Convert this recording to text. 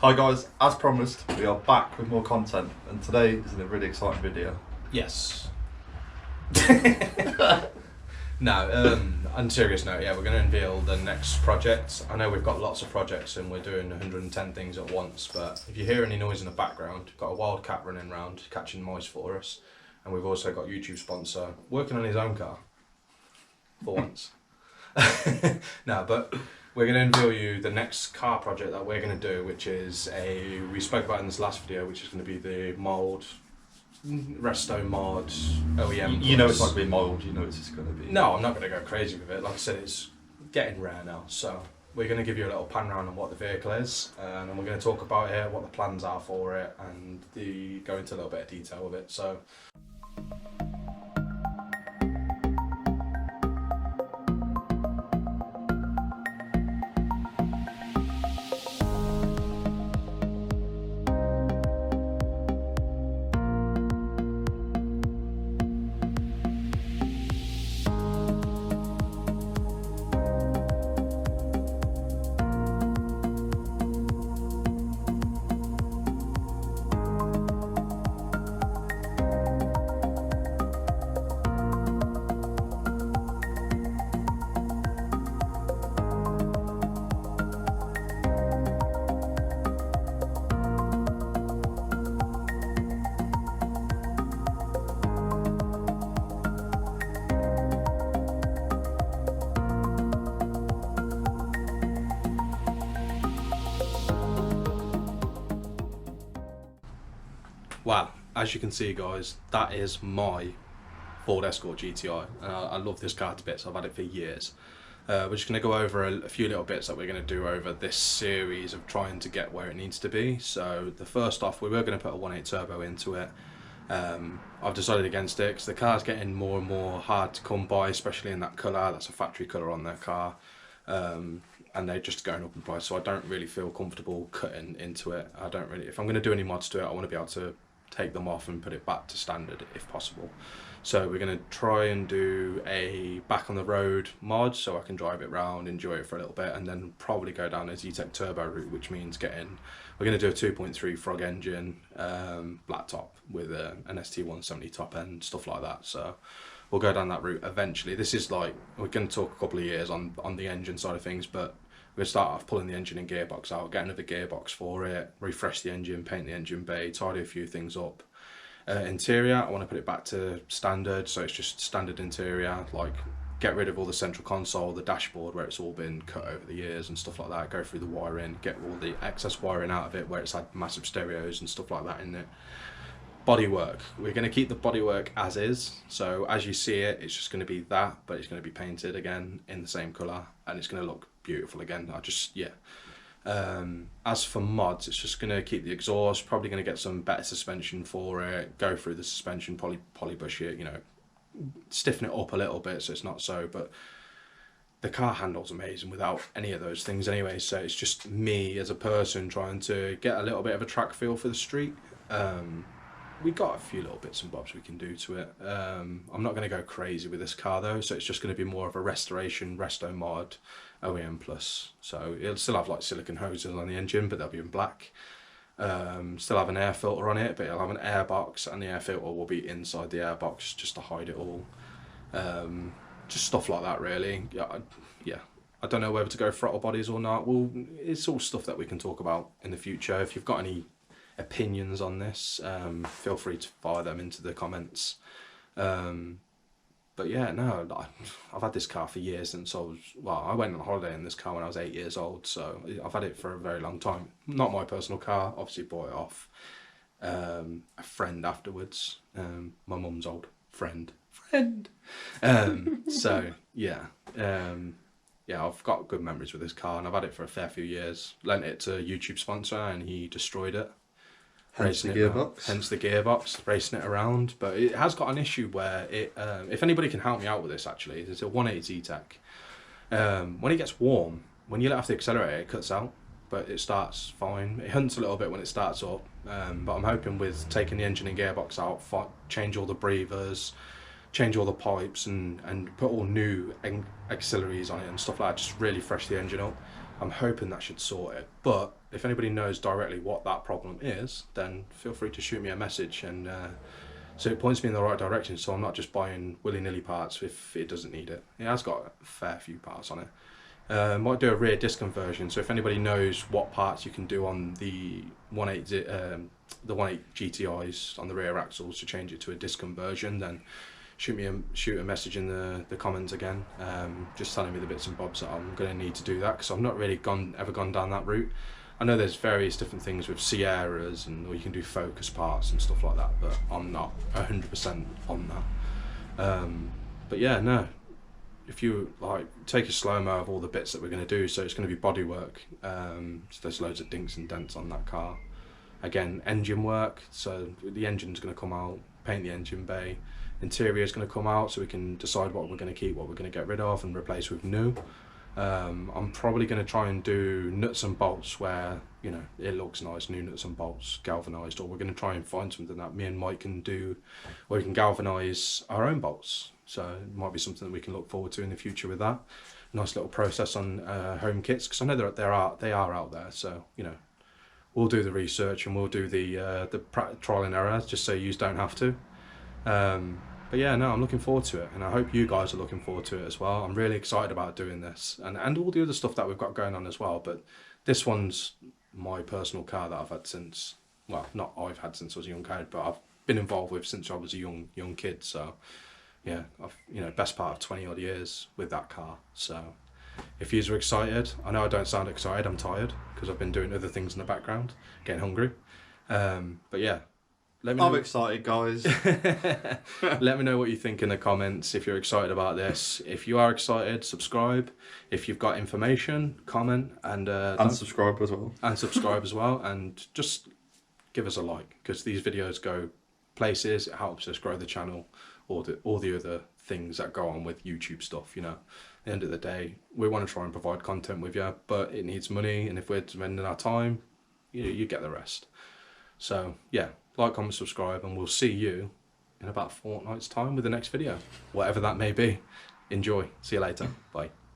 Hi guys, as promised, we are back with more content, and today is a really exciting video. Yes. No, on a serious note, yeah, we're going to unveil the next project. I know we've got lots of projects and we're doing 110 things at once, but if you hear any noise in the background, we've got a wildcat running around catching mice for us, and we've also got YouTube sponsor working on his own car, for once. No, but we're going to unveil you the next car project that we're going to do, which is we spoke about in this last video, which is going to be the Resto Mod OEM. You know it's not going to be mild, you know it's just going to be... No, I'm not going to go crazy with it. Like I said, it's getting rare now, so we're going to give you a little pan round on what the vehicle is, and then we're going to talk about it, what the plans are for it, and go into a little bit of detail with it. So. Wow, as you can see guys, that is my Ford Escort GTI. I love this car to bits, I've had it for years. We're just going to go over a few little bits that we're going to do over this series of trying to get where it needs to be. So the first off, we were going to put a 1.8 turbo into it. I've decided against it because the car's getting more and more hard to come by, especially in that colour. That's a factory colour on their car. And they're just going up in price, so I don't really feel comfortable cutting into it. If I'm going to do any mods to it, I want to be able to take them off and put it back to standard if possible. So we're going to try and do a back on the road mod so I can drive it round, enjoy it for a little bit, and then probably go down a ZTEC turbo route, which means we're going to do a 2.3 frog engine, black top with an ST170 top end, stuff like that. So we'll go down that route eventually. This is like, we're going to talk a couple of years on the engine side of things, but we're going to start off pulling the engine and gearbox out, get another gearbox for it, refresh the engine, paint the engine bay, tidy a few things up. Interior, I want to put it back to standard, so it's just standard interior, like get rid of all the central console, the dashboard where it's all been cut over the years and stuff like that, go through the wiring, get all the excess wiring out of it where it's had massive stereos and stuff like that in it. Bodywork, we're going to keep the bodywork as is, so as you see it, it's just going to be that, but it's going to be painted again in the same colour, and it's going to look beautiful again. As for mods, it's just going to keep the exhaust, probably going to get some better suspension for it, go through the suspension, polybush it, you know, stiffen it up a little bit so it's not so, but the car handles amazing without any of those things anyway, so it's just me as a person trying to get a little bit of a track feel for the street. We got a few little bits and bobs we can do to it. I'm not going to go crazy with this car though, so it's just going to be more of a restoration, resto mod, OEM plus. So it'll still have like silicone hoses on the engine, but they'll be in black. Still have an air filter on it, but it'll have an air box, and the air filter will be inside the air box just to hide it all. Just stuff like that really. Yeah. I don't know whether to go throttle bodies or not. Well, it's all stuff that we can talk about in the future. If you've got any opinions on this, feel free to fire them into the comments. But yeah, no, I've had this car for years since I went on holiday in this car when I was 8 years old, so I've had it for a very long time. Not my personal car, obviously bought it off a friend afterwards, my mum's old friend. So yeah, I've got good memories with this car, and I've had it for a fair few years. Lent it to a YouTube sponsor and he destroyed it. Hence the gearbox. Racing it around, but it has got an issue where if anybody can help me out with this, actually, it's a 180 ZTEC. When it gets warm, when you let off the accelerator, it cuts out, but it starts fine. It hunts a little bit when it starts up, but I'm hoping with taking the engine and gearbox out, change all the breathers, change all the pipes, and put all new auxiliaries on it and stuff like that, just really fresh the engine up. I'm hoping that should sort it. But if anybody knows directly what that problem is, then feel free to shoot me a message, and so it points me in the right direction, so I'm not just buying willy-nilly parts if it doesn't need it. It has got a fair few parts on it. Might do a rear disc conversion, so if anybody knows what parts you can do on the 1.8 GTIs on the rear axles to change it to a disc conversion, then shoot a message in the comments again, just telling me the bits and bobs that I'm going to need to do that, because I've not really ever gone down that route. I know there's various different things with Sierras, or you can do Focus parts and stuff like that, but I'm not 100% on that. But yeah, no. If you like take a slow-mo of all the bits that we're going to do, so it's going to be bodywork. So there's loads of dinks and dents on that car. Again, engine work. So the engine's going to come out, paint the engine bay. Interior is going to come out, so we can decide what we're going to keep, what we're going to get rid of, and replace with new. I'm probably going to try and do nuts and bolts where, you know, it looks nice, new nuts and bolts, galvanised, or we're going to try and find something that me and Mike can do where we can galvanise our own bolts. So it might be something that we can look forward to in the future with that. Nice little process on home kits, because I know they are out there. So, you know, we'll do the research and we'll do the trial and error, just so you don't have to. But yeah, no, I'm looking forward to it, and I hope you guys are looking forward to it as well. I'm really excited about doing this, and all the other stuff that we've got going on as well. But this one's my personal car that I've had since, well, not I've had since I was a young kid, but I've been involved with since I was a young kid. So yeah, I've, you know, best part of 20 odd years with that car. So if you are excited, I know I don't sound excited, I'm tired because I've been doing other things in the background, getting hungry. But yeah. I'm excited, guys. Let me know what you think in the comments if you're excited about this. If you are excited, subscribe. If you've got information, comment, and subscribe as well. And subscribe as well, and just give us a like, because these videos go places. It helps us grow the channel, or all the other things that go on with YouTube stuff. You know, at the end of the day, we want to try and provide content with you, but it needs money, and if we're spending our time, you get the rest. So yeah. Like, comment, subscribe, and we'll see you in about a fortnight's time with the next video, whatever that may be. Enjoy. See you later. Bye.